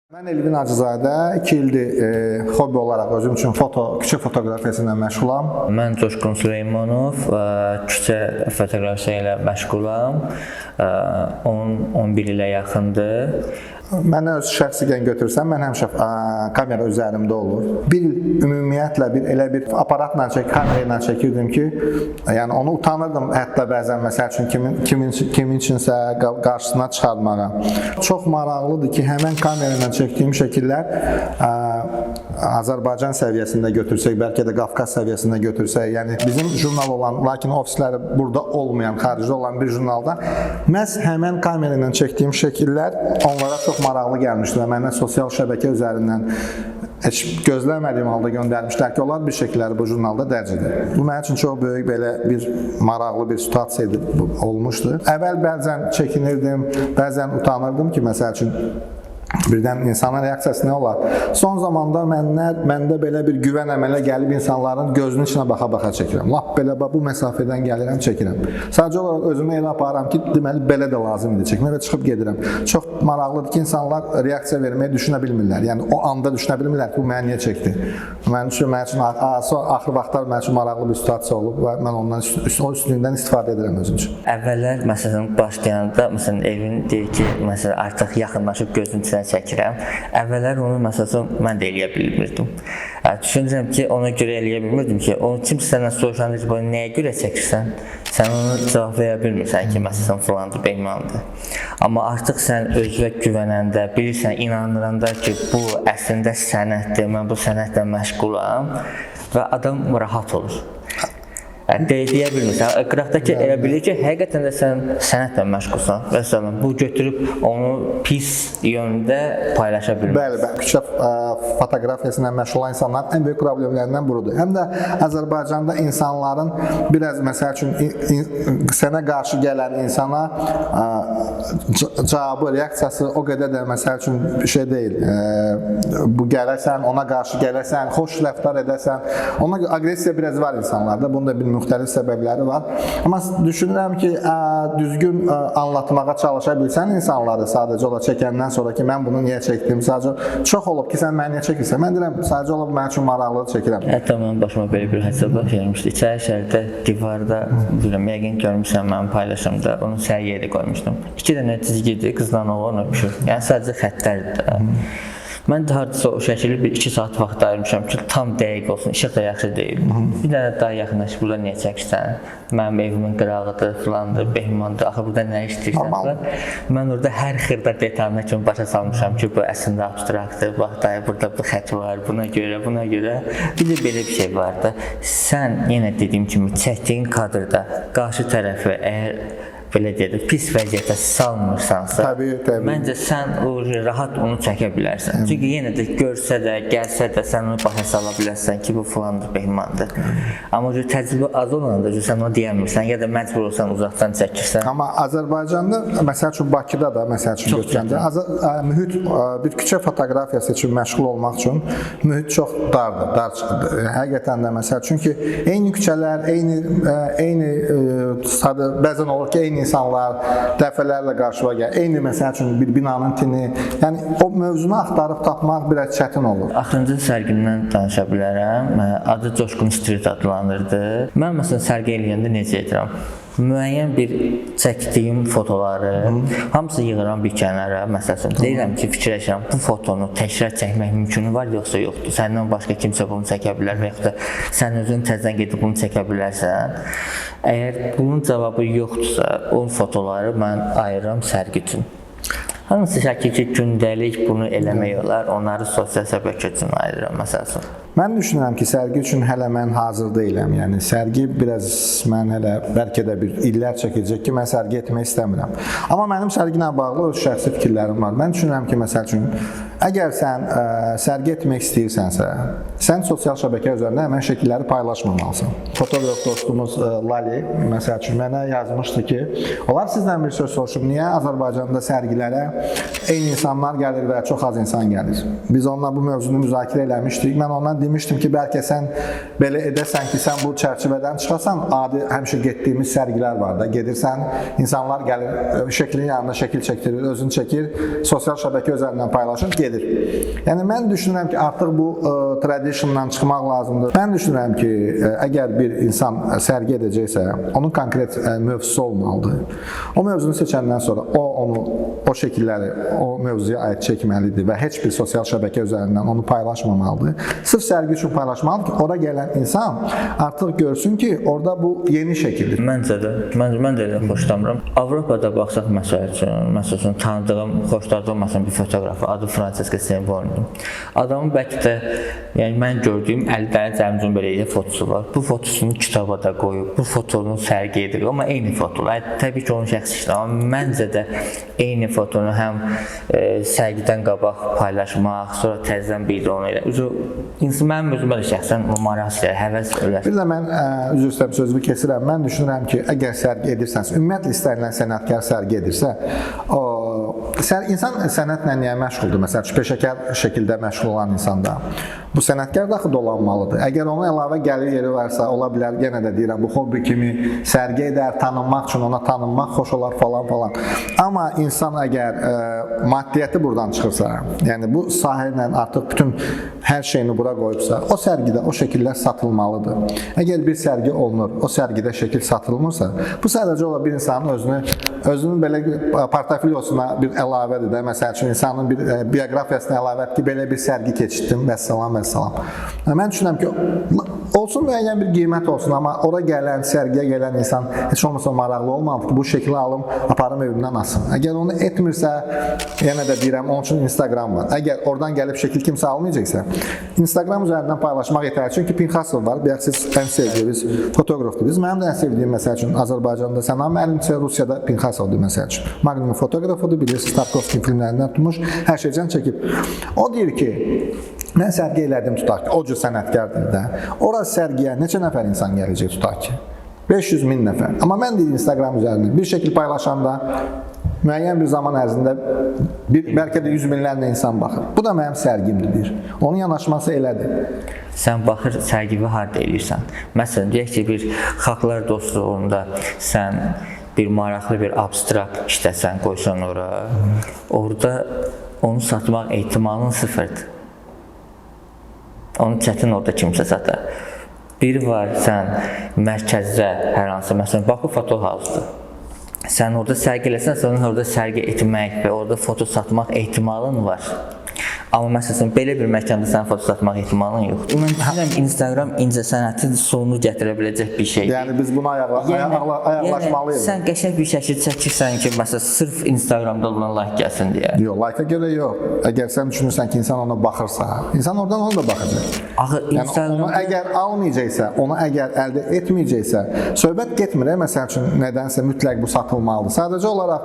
Mən Elvin Hacızadə 2 ildir hobi olaraq özüm üçün küçə fotoqrafiyasıyla məşğulam. Mən Coşqun Süleymanov, küçə fotoqrafiyası ilə məşğulam. 10-11 ilə yaxındır. Mənə öz şəxsiyyən götürsəm, mən həmişə kamera üzərimdə olur. Bir il ümumiyyətlə elə bir aparatla kamera ilə çəkirdim ki, yəni onu utanırdım hətta bəzən məsəl üçün kimin üçünsə qarşısına çıxarmağa. Çox maraqlıdır ki, həmən kamera ilə çəkdiyim şəkillər Azərbaycan səviyyəsində götürsək, bəlkə də Qafqaz səviyyəsində götürsək, yəni bizim jurnal olan, lakin ofisləri burada olmayan, xaricdə olan bir jurnalda məhz həmən kamera ilə çəkdiyim şəkillər onlara çox maraqlı gəlmişdi və mənə sosial şəbəkə üzərindən heç gözləmədiyim halda göndərmişlər ki, onlar bir şəkilləri bu jurnalda dərc edir. Bu mənim üçün çox böyük belə bir maraqlı bir situasiya olmuşdu. Əvvəl bəzən çəkinirdim, bəzən utanırdım ki, məsəl üçün birdən insanın reaksiyası nə olar? Son zamanda məndə belə bir güvən əmələ gəlib insanların gözünün içinə baxa-baxa çəkirəm. Lap belə bu məsafədən gəlirəm, çəkirəm. Sadəcə olaraq özümü elə aparıram ki, deməli belə də lazım idi çəkmək və çıxıb gedirəm. Çox maraqlıdır ki, insanlar reaksiya verməyi düşünə bilmirlər. Yəni o anda düşünə bilmirlər ki, bu məni niyə çəkdi? Mənim üçün axır vaxtlar mənim üçün maraqlı bir situasiya olub və mən ondan üstündən istifadə edirəm özüm üçün. Əvvəllər məsələn başlayanda məsələn Elvin deyir ki, məsələn artıq yaxınlaşıb gözünün içinə çəkirəm. Əvvəllər onu məsələn mən də eləyə bilmirdim. Düşünürəm ki, ona görə eləyə bilmirdim ki, onu kimsə səndən soruşanda ki, bunu nəyə görə çəkirsən? Sən onu cavab verə bilmirsən ki, məsələn filandır, beymandır. Amma artıq sən özünə güvənəndə, bilirsən, inanıranda ki, bu əslində sənətdir, mən bu sənətlə məşğulam və adam rahat olur. Deyə bilmirsən, qıraqdakı elə bilir ki, həqiqətən də sən sənətlə məşğulsan və bu götürüb onu pis yöndə paylaşa bilmirsən. Bəli, küçə fotoqrafiyasıyla məşğul olan insanların ən böyük problemlərindən budur. Həm də Azərbaycanda insanların biraz məsəl üçün sənə qarşı gələn insana cavabı, reaksiyası o qədər də məsəl üçün bir şey deyil. Bu gələrsən, ona qarşı gələrsən, xoş rəftar edəsən, ona aqressiya biraz var insanlarda, bunu da bilmirəm. Müxtəlif səbəbləri var. Amma düşünürəm ki, düzgün anlatmağa çalışa bilsən insanları sadəcə olaraq çəkəndən sonra ki, mən bunu niyə çəkdim? Sadəcə çox olub ki, sən məni niyə çəkirsən? Mən deyirəm, sadəcə olub mənim üçün maraqlıdır, çəkirəm. Hətta mənim başıma belə bir hadisə baş vermişdi. İçəri şəhərdə divarda, bilirəm, yəqin görmüşsən mənim paylaşımda, onu sərgiyə də qoymuşdum. 2 dənə cizgidir, qızla oğlan öpüşür. Yəni sadəcə xəttlərdir. Mən də hardasa o şəkili 1-2 saat vaxt ayırmışam ki, tam dəqiq olsun, işıq da yaxşı deyil. Bir dənə daha yaxınlaşıb, burada niyə çəkirsən? Mənim evimin qırağıdır, filandır, behmandır, axı burada nə istəyirsən? Mən orada hər xırda detalına kimi başa salmışam ki, bu əslində abstraktdır, bax, dayı, burada bu xət var, buna görə. Bir də belə bir şey var da, sən yenə dediyim kimi çəkdiyin kadrda qarşı tərəfi əgər belə deyək, pis vəziyyətə salmırsansa, məncə sən rahat onu çəkə bilərsən. Çünki yenə də görsə də, gəlsə də sən onu başa sala bilərsən ki, bu filandır, behmandır. Amma təcrübə az olanda sən onu deyəmirsən, ya da məcbur olsan uzaqdan çəkirsən. Amma Azərbaycanda, məsəl üçün Bakıda da, məsəl üçün götürəndə, mühit bir küçə fotoqrafiyası üçün məşğul olmaq üçün mühit çox dardır, dar çıxır. Həqiqətən də məsəl, çünki eyni küçələr, eyni bəzən olur ki, eyni insanlar dəfələrlə qarşıma gəlir. Eyni məsəl üçün bir binanın tini, yəni o mövzunu axtarıb tapmaq biraz çətin olur. Axırıncı sərgimdən danışa bilərəm. Adı Coşqun Street adlanırdı. Mən məsələn sərgi eləyəndə necə edirəm? Müəyyən bir çəkdiyim fotoları hamısı yığıram bir kənara, məsələn, deyirəm ki, fikirləşirəm, bu fotonu təkrar çəkmək mümkünü var, yoxsa yoxdur? Səndən başqa kimsə bunu çəkə bilər və yaxud da sən özün təzədən gedib bunu çəkə bilərsən. Əgər bunun cavabı yoxdursa, o fotoları mən ayırıram sərgi üçün. Hansı şəkil ki, gündəlik bunu eləmək olar, onları sosial şəbəkə üçün ayırıram, məsələn. Mən düşünürəm ki, sərgi üçün hələ mən hazır deyiləm. Yəni, sərgi biraz mən hələ bəlkə də bir illər çəkəcək ki, mən sərgi etmək istəmirəm. Amma mənim sərgi ilə bağlı öz şəxsi fikirlərim var. Mən düşünürəm ki, məsəl üçün, əgər sən sərgi etmək istəyirsənsə, sən sosial şəbəkə üzərində həmən şəkilləri paylaşmamalısan. Fotoqraf dostumuz Lali, məsəl üçün, mənə yazmışdı ki, olar sizdən bir söz soruşum, niyə Azərbaycanda sərgilərə eyni insanlar gəlir və çox az insan gəlir? Biz onunla bu mövzunu müzakirə eləmişdik. Mən ondan demişdim ki, bəlkə sən belə edəsən ki, sən bu çərçivədən çıxasan, adi həmişə getdiyimiz sərgilər var da, gedirsən, insanlar gəlir, şəklin yanında şəkil çəkdirir, özünü çəkir, sosial şəbəkə üzərindən paylaşır, gedir. gedir. Yəni mən düşünürəm ki, artıq bu traditiondan çıxmaq lazımdır. Mən düşünürəm ki, əgər bir insan sərgi edəcəksə, onun konkret mövzusu olmalıdır. O mövzunu seçəndən sonra onu o şəkilləri o mövzuya aid çəkməlidir və heç bir sosial şəbəkə üzərindən onu paylaşmamalıdır. Sırf sərgi üçün paylaşmalıdır ki, ora gələn insan artıq görsün ki, orada bu yeni şəkildir. Mən də elə xoşlamıram. Avropada baxsaq məsəl üçün tanıdığım, xoşladığım bir fotoqraf adı Francesco Semboni. Adamın bəlkə də yəni mən gördüyüm 50 dənə cəmcüm belə fotosu var. Bu fotosunu kitaba da qoyub, bu fotonu sərgi edir, amma eyni fotolar. Təbii ki, onun şəxsi işdir, amma məncə də eyni fotonu həm sərgidən qabaq paylaşmaq, sonra təzədən bir də onu elə. Mənim özümə də şəxsən maraq istəyir, həvəs ölər. Bir də mən üzr istəyirəm, sözümü kesirəm. Mən düşünürəm ki, əgər sərgi edirsənsə, ümumiyyətlə istənilən sənətkar sərgi edirsə, insan sənətlə niyə məşğuldur? Məsələn, peşəkar şəkildə məşğul olan insanda bu sənətkar daxil dolanmalıdır. Əgər onun əlavə gəlir yeri varsa, ola bilər, yenə də deyirəm, bu hobbi kimi sərgi edər, tanınmaq üçün ona tanınmaq xoş olar falan. Amma insan əgər maddiyyəti buradan çıxırsa, yəni bu sahə ilə artıq bütün hər şeyini bura qoyubsa, o sərgidə o şəkillər satılmalıdır. Əgər bir sərgi olunur, o sərgidə şəkil satılmırsa, bu sadəcə olaraq bir insanın özünün belə portfolyosuna bir əlavədir də. Məsəl üçün insanın bir bioqrafiyasına əlavədir ki, belə bir sərgi keçirdim, vəssalam. Mən düşünürəm ki, olsun müəyyən bir qiymət olsun, amma ora gələn, sərgiyə gələn insan heç olmasa maraqlı olmalıdır ki, bu şəkli alım, aparım evimdən asım. Əgər onu etmirsə, yenə də deyirəm, onun üçün Instagram var. Əgər oradan gəlib şəkil kimsə almayacaqsa, Instagram üzərindən paylaşmaq yetər. Çünki Pinxasov var, bayaq siz ən sevdiyiniz fotoqrafdınız. Mənim də ən sevdiyim, məsəl üçün, Azərbaycanda Sənan müəllimsə, Rusiyada Pinxasovdur, məsəl üçün. Magnum fotoqrafıdır, bilirsiniz, Tarkovski filmlərindən tutmuş, hər şeydən çəkib. O deyir ki, mən sərgi elədim, tutaq ki, o cür sənətkardır da. Orası sərgiyə neçə nəfər insan gələcək, tutaq ki? 500.000 nəfər. Amma mən deyim, Instagram üzərində bir şəkil paylaşanda müəyyən bir zaman ərzində bəlkə də 100 minlərlə insan baxır. Bu da mənim sərgimdir, deyir. Onun yanaşması elədir. Sən baxır, sərgivi harada eləyirsən? Məsələn, deyək ki, bir xalqlar dostluğunda sən bir maraqlı bir abstrakt işləsən, qoysan ora, orada onu satmaq ehtimalın sıfırdır. Onu çətin orada kimsə satar. Biri var, sən mərkəzdə hər hansı, məsələn, Baku Foto House-dur. Sən orada sərgi eləsən, sən orada sərgi etmək və orada foto satmaq ehtimalın var. Amma məsələn, belə bir məkanda sən foto satmaq ehtimalın yoxdur. Mən düşünürəm, Instagram incəsənətin sonunu gətirə biləcək bir şeydir. Yəni, biz buna ayaqlaşmalıyıq. Sən qəşəng bir şəkil çəkirsən ki, məsələn, sırf Instagramda olan like gəlsin deyə. Yox, like-a görə yox. Əgər sən düşünürsən ki, insan ona baxırsa, insan oradan onu da baxacaq. Yəni, onu əgər almayacaqsa, onu əgər əldə etməyəcəksə, söhbət getmir, məsəl üçün, nədənsə mütləq bu satılmalıdır. Sadəcə olaraq,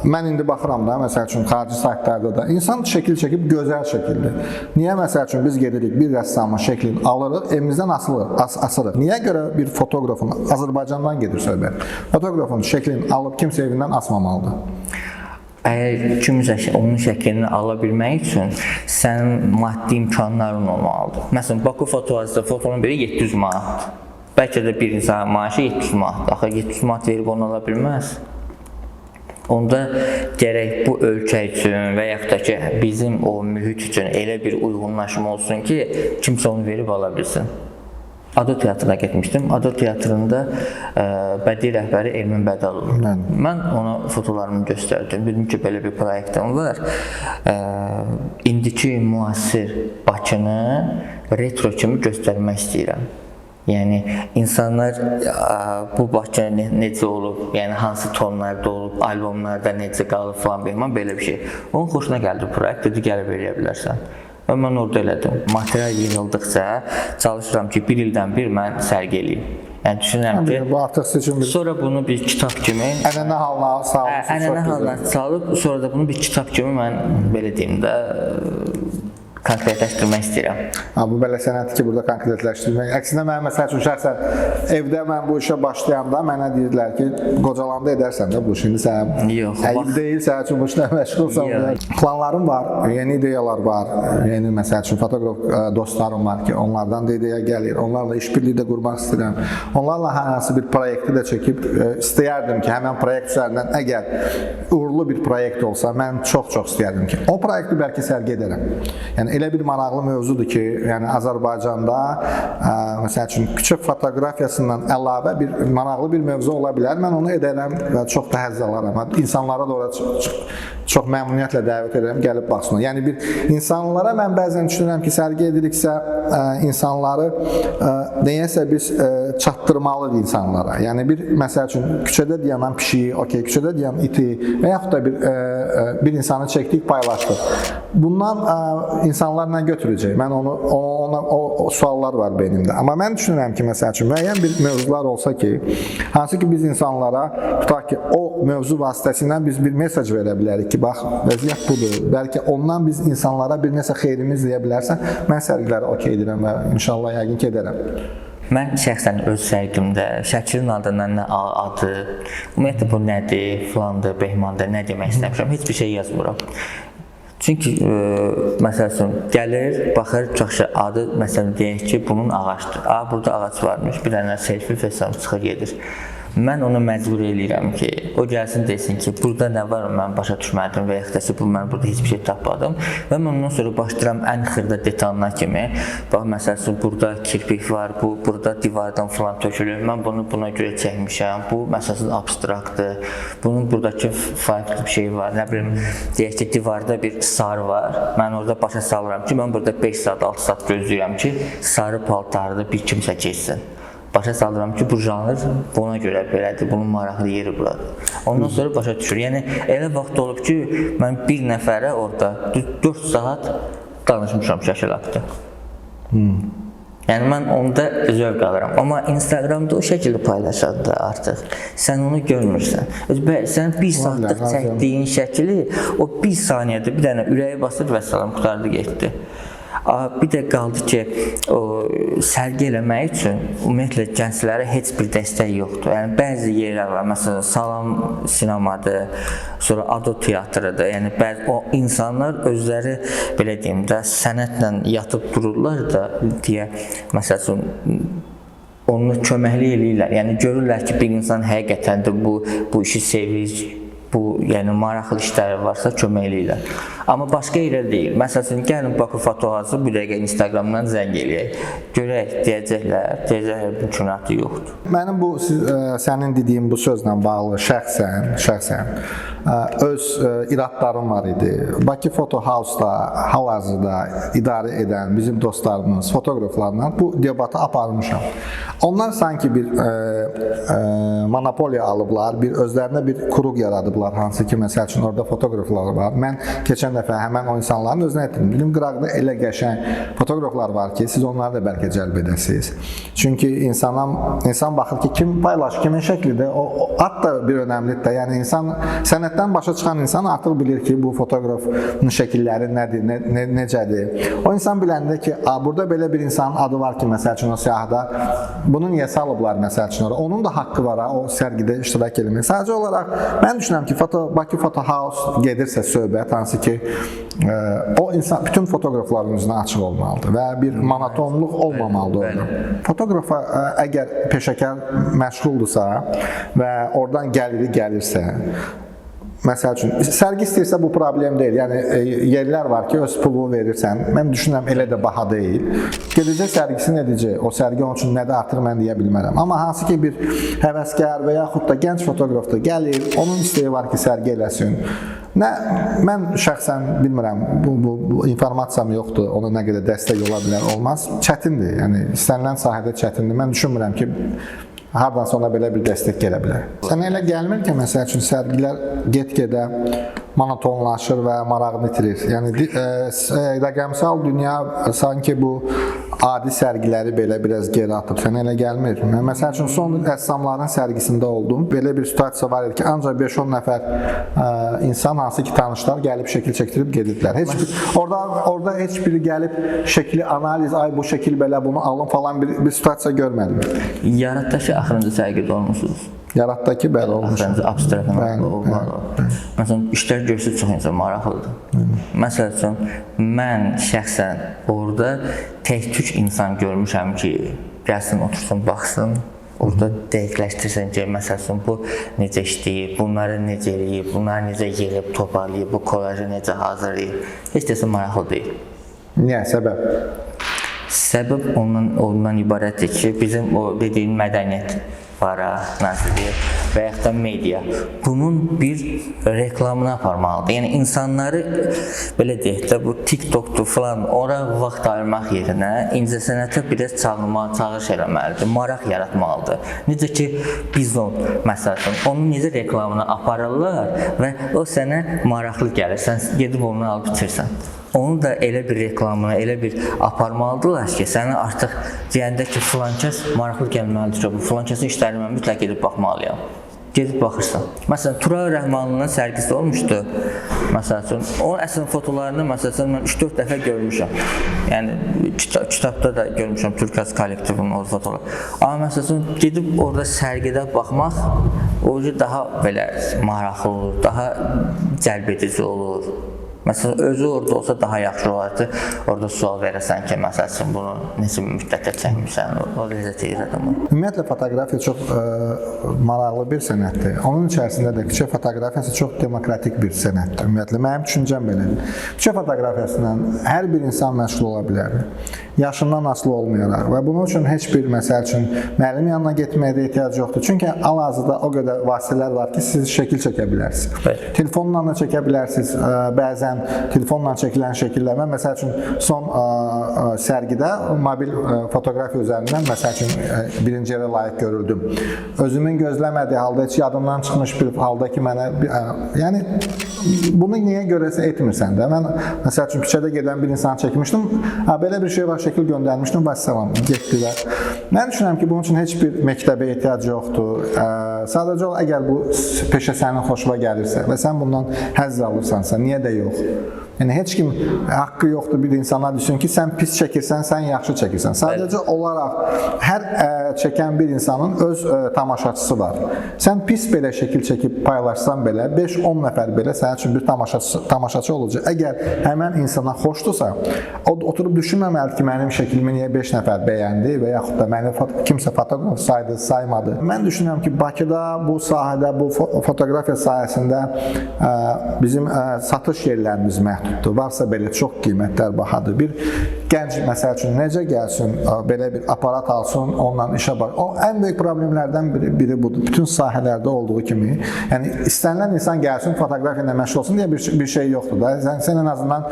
mən indi baxıram da, məsəl üçün, xarici saytlarda da, insan şəkil çəkib gözəl şəkildir. Niyə məsəl üçün biz gedirik bir rəssamın şəklini alırıq, evimizdən asırıq. Niyə görə bir fotoqrafın, Azərbaycandan gedir söhbət, fotoqrafın şəklini alıb kimsə evindən asmamalıdır? Əgər kimsə onun şəklini ala bilmək üçün sənin maddi imkanların olmalıdır. Məsələn, Baku Fotoğrafda fotonun biri 700 manatdır. Bəlkə də bir insan maaşı 700 manatdır. Axı 700 manat verib onu ala bilməz. Onda gərək bu ölkə üçün və yaxud da ki, bizim o mühit üçün elə bir uyğunlaşma olsun ki, kimsə onu verib ala bilsin. Ado teatrına getmişdim. Ado teatrında bədii rəhbəri Ermin Bədalov. Mən ona fotolarımı göstərdim. Dedim ki, belə bir proyektім var. İndiki müasir Bakını retro kimi göstərmək istəyirəm. Yəni, insanlar bu Bakı necə olub, yəni hansı tonlarda olub, albomlarda necə qalıb falan bilməm, belə bir şey. Onun xoşuna gəldi proyekt, dedi, gəlib eləyə bilərsən. Və mən orada elədim. Material yığıldıqca çalışıram ki, bir ildən bir mən sərgi eləyim. Yəni, düşünürəm ki, bu artıq seçim bir... Sonra bunu bir kitab kimi... Ənənə halına salıb. Ənənə halına salıb, sonra da bunu bir kitab kimi mən, belə deyim də, konkretləşdirmək istəyirəm. Bu belə sənəti ki, burada konkretləşdirmək. Əksinə mən məsəl üçün şəxsən evdə mən bu işə başlayanda mənə deyirdilər ki, qocalanda edərsən də bu işi. İndi sən əyib deyil, sənin üçün bu işlə məşğulsan. Planlarım var, yeni ideyalar var. Yeni məsəl üçün fotoqraf dostlarım var ki, onlardan da ideya gəlir. Onlarla işbirliyi də qurmaq istəyirəm. Onlarla hər hansı bir proyekti də çəkib istəyərdim ki, həmin proyekt üzərindən əgər uğurlu bir proyekt olsa, mən çox istəyərdim ki, o proyekti bəlkə sərgi edərəm. Yəni elə bir maraqlı mövzudur ki, yəni Azərbaycanda məsəl üçün küçük fotoqrafiyasından əlavə bir maraqlı bir mövzu ola bilər. Mən onu edərəm və çox da həzz alaram. İnsanlara da ora çox məmnuniyyətlə dəvət edirəm, gəlib baxsınlar. Yəni bir insanlara mən bəzən düşünürəm ki, sərgi ediriksə insanları nəyəsə biz çatdırmalıyıq insanlara. Yəni bir məsəl üçün küçədə dayanan pişiyi, küçədə dayanan iti və yaxud da bir insanı çəkdik, paylaşdıq. Bundan insanlar nə götürəcək? Mən o suallar var beynimdə. Amma mən düşünürəm ki, məsəl üçün müəyyən bir mövzular olsa ki, hansı ki biz insanlara tutaq ki, o mövzu vasitəsilə biz bir mesaj verə bilərik ki, bax, vəziyyət budur. Bəlkə ondan biz insanlara bir nəsə xeyrimiz deyə bilərsə, mən sərgiləri okey edirəm və inşallah yəqin ki, edərəm. Mən şəxsən öz sərgimdə şəkilin adından nə adı, ümumiyyətlə bu nədir, filandır, behmandır, nə demək istəmişəm, heç bir şey yazmıram. Çünki məsəl üçün gəlir, baxır, çox şey adı, məsələn deyək ki, bunun ağacdır. Burada ağac varmış, bir dənə selfie fəsam çıxır gedir. Mən onu məcbur eləyirəm ki, o gəlsin desin ki, burada nə var, mən başa düşmədim və yaxud da ki, mən burada heç bir şey tapmadım və mən ondan sonra başlayıram ən xırda detalına kimi, bax, məsəl üçün, burada kirpik var, burada divardan falan tökülür, mən bunu buna görə çəkmişəm, bu, məsəl üçün, abstraktdır, bunun buradakı farklı bir şey var, nə bilim, deyək ki, divarda bir sarı var, mən orada başa salıram ki, mən burada 5 saat, 6 saat gözləyirəm ki, sarı paltarda bir kimsə keçsin. Başa salıram ki, bu janr buna görə belədir, bunun maraqlı yeri buradır. Ondan sonra başa düşür. Yəni, elə vaxt olub ki, mən bir nəfərə orada 4 saat danışmışam şəkil haqqında. Yəni, mən onda zövq alıram. Amma Instagramda o şəkildə paylaşanda artıq sən onu görmürsən. Sən 1 saatlıq çəkdiyin şəkili o 1 saniyədə bir dənə ürəyi basır və salam qutardı getdi. Bir də qaldı ki, sərgi eləmək üçün ümumiyyətlə gənclərə heç bir dəstək yoxdur. Yəni, bəzi yerlər var, məsələn, Salam sinemadır, sonra Ado teatrıdır. Yəni, o insanlar özləri, belə deyim də, sənətlə yatıb dururlar da, deyə, məsəl üçün, onu köməkli eləyirlər. Yəni, görürlər ki, bir insan həqiqətən də bu işi sevir, yəni maraqlı işləri varsa kömək eləyirlər. Amma başqa yerə deyil. Məsələn, gəlin Bakı fotoğrafı bir dəqiqə Instagramdan zəng eləyək. Görək, deyəcəklər, mümkünatı yoxdur. Mənim bu, sənin dediyin bu sözlə bağlı şəxsən öz iradlarım var idi. Bakı Photo House-da hal-hazırda idarə edən bizim dostlarımız, fotoqraflarla bu debatı aparmışam. Onlar sanki bir monopoliya alıblar, bir özlərinə bir kuruq yaradıblar, hansı ki, məsəl üçün, orada fotoqraflar var. Mən keçən dəfə həmən o insanların özünə etdim. Bilim qıraqda elə qəşəng fotoqraflar var ki, siz onları da bəlkə cəlb edəsiniz. Çünki insan baxır ki, kim paylaşır, kimin şəklidir, o ad da bir önəmlidir də. Yəni, sənətdən başa çıxan insan artıq bilir ki, bu fotoqrafın şəkilləri nədir, necədir. O insan biləndə ki, burada belə bir insanın adı var ki, məsəl üçün, o siyahıda, bunu niyə salıblar, məsəl üçün, onun da haqqı var, o sərgidə iştirak edilmək. Sadəcə olaraq, mən düşünürəm ki, Bakı Photo House gedirsə söhbət, hansı ki, o insan bütün fotoqrafların üzrə açıq olmalıdır və bir monotonluq olmamalıdır orada. Fotoqrafa əgər peşəkar məşğuldursa və oradan gəliri gəlirsə, məsəl üçün, sərgi istəyirsə bu problem deyil. Yəni, yerlər var ki, öz pulu verirsən. Mən düşünürəm, elə də baha deyil. Gedəcək sərgisini edəcək. O sərgi onun üçün nədə artıq mən deyə bilmərəm. Amma hansı ki, bir həvəskar və yaxud da gənc fotoqraf da gəlir, onun istəyi var ki, sərgi eləsin. Mən şəxsən bilmirəm, bu informasiyam yoxdur, ona nə qədər dəstək ola bilər, olmaz. Çətindir, yəni istənilən sahədə çətindir. Mən düşünmürəm ki, hardan sonra belə bir dəstək gələ bilər. Sənə elə gəlmir ki, məsəl üçün, sərgilər get-gedə monotonlaşır və marağını itirir. Yəni rəqəmsal dünya sanki bu adi sərgiləri belə biraz geri atıb. Sənə elə gəlmir? Məsəl üçün son rəssamların sərgisində oldum. Belə bir situasiya var idi ki, ancaq 5-10 nəfər insan hansı ki tanışlar gəlib şəkil çəkdirib gedirlər. Orada heç biri gəlib şəkli analiz, ay bu şəkil belə bunu alın falan bir situasiya görmədim. Yaratdaşı axırıncı sərgidə olmusunuz. Yaratdakı bəli olmuş. Axırıncı abstrakt olmalı. Məsələn, işlər görsün çox insan maraqlıdır. Məsəl üçün, mən şəxsən orada tək-tük insan görmüşəm ki, gəlsin, otursun, baxsın, orada dəqiqləşdirsən ki, məsəl üçün, bu necə işləyib, bunları necə eləyib, bunları necə yığıb, toparlayıb, bu kolajı necə hazırlayıb, heç desə maraqlı deyil. Niyə? Səbəb? Səbəb ondan ibarətdir ki, bizim o dediyim mədəniyyət para, nazirlik və yaxud da media bunun bir reklamını aparmalıdır. Yəni insanları belə deyək də bu TikTokdur falan ora vaxt ayırmaq yerinə incəsənətə biraz çağırış eləməlidir, maraq yaratmalıdır. Necə ki Bizon məsələn, onun necə reklamını aparırlar və o sənə maraqlı gəlir. Sən gedib onu alıb bitirsən. Onu da elə bir reklamını, elə bir aparmalıdırlar ki, sənə artıq deyəndə ki, filankəs maraqlı gəlməlidir ki, bu filankəsin işlərini mən mütləq gedib baxmalıyam. Gedib baxırsan. Məsələn, Tural Rəhmanlının sərgisi olmuşdu. Məsəl üçün, onun əslində fotolarını məsələn mən 3-4 dəfə görmüşəm. Yəni kitabda da görmüşəm Türkaz kollektivinin o fotoları. Amma məsələn, gedib orada sərgidə baxmaq o daha belə maraqlı olur, daha cəlbedici olur. Məsələn, özü orada olsa daha yaxşı olardı. Orada sual verəsən ki, məsələn, bunu neçə müddətdə çəkmişsən, o lezzət edir adamı. Ümumiyyətlə, fotoqrafiya çox maraqlı bir sənətdir. Onun içərisində də küçə fotoqrafiyası çox demokratik bir sənətdir. Ümumiyyətlə, mənim düşüncəm belədir. Küçə fotoqrafiyasından hər bir insan məşğul ola bilər. Yaşından asılı olmayaraq və bunun üçün heç bir, məsəl üçün, müəllim yanına getməyə də ehtiyac yoxdur. Çünki hal-hazırda o qədər vasitələr var ki, siz şəkil çəkə bilərsiniz. Telefonla da çəkə bilərsiniz, bəzən telefonla çəkilən şəkillər. Mən məsəl üçün son sərgidə mobil fotoqrafiya üzərindən məsəl üçün birinci yerə layiq görüldüm. Özümün gözləmədiyi halda, heç yadımdan çıxmış bir halda ki, mənə yəni bunu niyə görəsə etmirsən də. Mən məsəl üçün küçədə gedən bir insanı çəkmişdim. Belə bir şey var, şəkil göndərmişdim, vəssalam, getdilər. Mən düşünürəm ki, bunun üçün heç bir məktəbə ehtiyac yoxdur. Sadəcə olaraq, əgər bu peşə sənin xoşuna gəlirsə və sən bundan həzz alırsansa, niyə də yox? Yəni, heç kim haqqı yoxdur bir insana düşsün ki, sən pis çəkirsən, sən yaxşı çəkirsən. Sadəcə olaraq hər çəkən bir insanın öz tamaşaçısı var. Sən pis belə şəkil çəkib paylaşsan belə, 5-10 nəfər belə sənin üçün bir tamaşaçı olacaq. Əgər həmən insana xoşdursa, o oturub düşünməməlidir ki, mənim şəklimi niyə 5 nəfər bəyəndi və yaxud da məni kimsə fotoqraf saydı, saymadı. Mən düşünürəm ki, Bakıda bu sahədə, bu fotoqrafiya sayəsində bizim satış yerlərimiz məhduddur. Varsa belə çox qiymətlər bahadır. Bir gənc, məsəl üçün, necə gəlsin, belə bir aparat alsın, onunla işə bax. O, ən böyük problemlərdən biri budur. Bütün sahələrdə olduğu kimi. Yəni, istənilən insan gəlsin, fotoqrafiya ilə məşğul olsun deyə bir şey yoxdur da. Sən en azından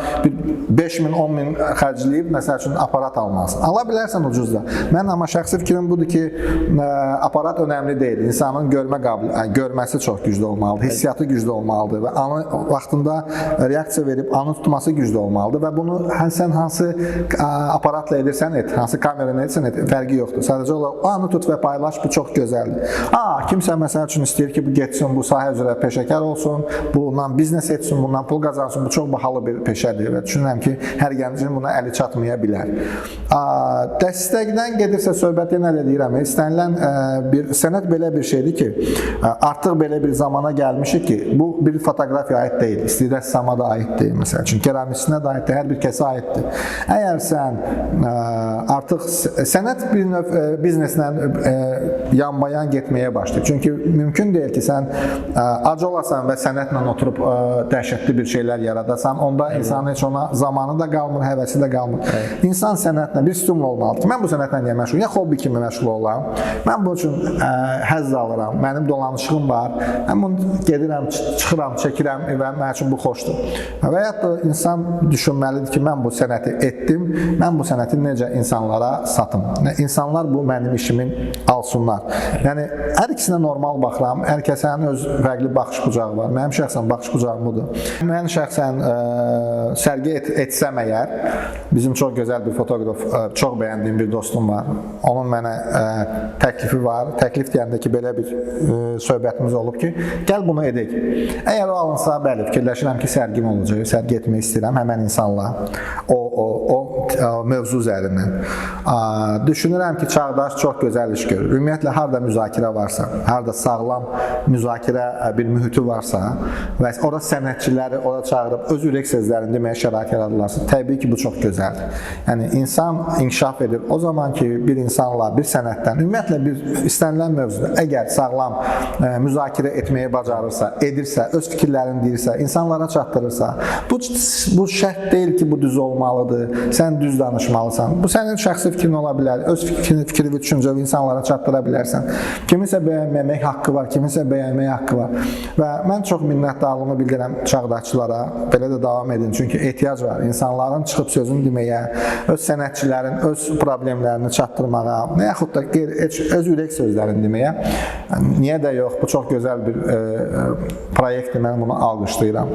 5 min, 10 min xərcləyib, məsəl üçün, aparat almalısın. Ala bilərsən ucuzda. Mən amma şəxsi fikrim budur ki, aparat önəmli deyil. İnsanın görməsi çox güclü olmalıdır, hissiyatı güclü olmalıdır və vaxtında reaksiya verib anı tutması güclü olmalıdır və bunu sən hansı aparatla edirsən et, hansı kamerayla edirsən et, fərqi yoxdur. Sadəcə olaraq o anı tut və paylaş, bu çox gözəldir. Kimsə məsəl üçün istəyir ki, bu getsin, bu sahə üzrə peşəkar olsun, bundan biznes etsin, bundan pul qazansın, bu çox bahalı bir peşədir və düşünürəm ki, hər gəncin buna əli çatmaya bilər. Dəstəkdən gedirsə söhbət yenə də deyirəm, istənilən bir sənət belə bir şeydir ki, artıq belə bir zamana gəlmişik ki, bu bir fotoqrafiya aid deyil, rəssama da aid deyil, məsəl üçün, keramisinə də aiddir, hər bir kəsə aiddir. Əgər sən artıq sənət bir növ bizneslə yanbayan getməyə başlayır. Çünki mümkün deyil ki, sən ac olasan və sənətlə oturub dəhşətli bir şeylər yaradasan, onda insanın heç ona zamanı da qalmır, həvəsi də qalmır. İnsan sənətlə bir stimul olmalıdır ki, mən bu sənətlə niyə məşğul, ya hobbi kimi məşğul olam, mən bunun üçün həzz alıram, mənim dolanışığım var, mən bunu gedirəm, çıxıram, çəkirəm və mənim üçün bu xoşdur. Və ya da insan düşünməlidir ki, mən bu sənəti etdim, mən bu sənəti necə insanlara satım. İnsanlar bu mənim işimin alsınlar. Yəni hər ikisinə normal baxıram. Hər kəsin öz fərqli baxış bucağı var. Mənim şəxsən baxış bucağım budur. Mən şəxsən sərgi etsəm əgər, bizim çox gözəl bir fotoqraf, çox bəyəndiyim bir dostum var. Onun mənə təklifi var. Təklif deyəndə ki, belə bir söhbətimiz olub ki, gəl bunu edək. Əgər o alınsa, bəli, fikirləşirəm ki, sərgim olacaq. Sərgi etmək istəyirəm həmən insanla. O mövzu üzərindən. Düşünürəm ki, Çağdaş çox gözəl iş görür. Ümumiyyətlə, harada müzakirə varsa, harada sağlam müzakirə bir mühiti varsa və orada sənətçiləri ora çağırıb öz ürək sözlərini deməyə şərait yaradırlarsa, təbii ki, bu çox gözəldir. Yəni, insan inkişaf edir. O zaman ki, bir insanla, bir sənətdən, ümumiyyətlə, bir istənilən mövzuda, əgər sağlam müzakirə etməyi bacarırsa, edirsə, öz fikirlərini deyirsə, insanlara çatdırırsa, bu şərt deyil ki, bu düz olmalıdır, sən düz danışmalısan. Bu sənin şəxsi fikrin ola bilər, öz fikri və düşüncəvi insanlara çatdıra bilərsən. Kimisə bəyənməmək haqqı var, kimisə bəyənmək haqqı var. Və mən çox minnətdarlığımı bildirəm Çağdaşçılara, belə də davam edin. Çünki ehtiyac var insanların çıxıb sözünü deməyə, öz sənətçilərin öz problemlərini çatdırmağa, və yaxud da öz ürək sözlərini deməyə. Niyə də yox, bu çox gözəl bir proyektdir, mən bunu alqışlayıram.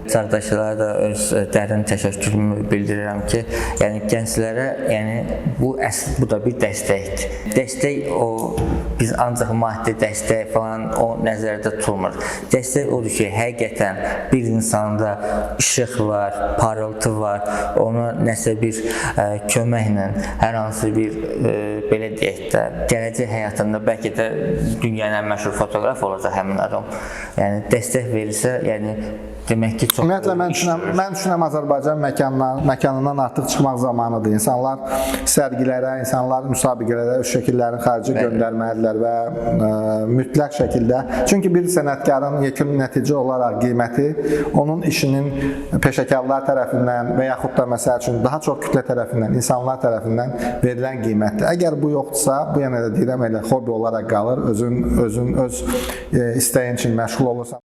Çağdaşçılara da öz dərin təşəkkürümü bildirirəm ki, yəni gənclərə, yəni bu da bir dəstəkdir. Dəstək biz ancaq maddi dəstək falan o nəzərdə tutulmur. Dəstək odur ki, həqiqətən bir insanda işıq var, parıltı var, ona nəsə bir köməklə, hər hansı bir belə deyək də, gələcək həyatında bəlkə də dünyanın ən məşhur fotoqraf olacaq həmin adam. Yəni dəstək verirsə, yəni demək ki, çox... Ümumiyyətlə, mən düşünəm Azərbaycan məkanından artıq çıxmaq zamanıdır. İnsanlar sərgilərə, insanlar müsabiqələrə öz şəkillərini xaricə göndərməlidirlər və mütləq şəkildə. Çünki bir sənətkarın yekun nəticə olaraq qiyməti onun işinin peşəkarlar tərəfindən və yaxud da məsəl üçün daha çox kütlə tərəfindən, insanlar tərəfindən verilən qiymətdir. Əgər bu yoxdursa, bu yenə də deyirəm, elə hobi olaraq qalır, özün öz istəyin üçün məşğul olursan.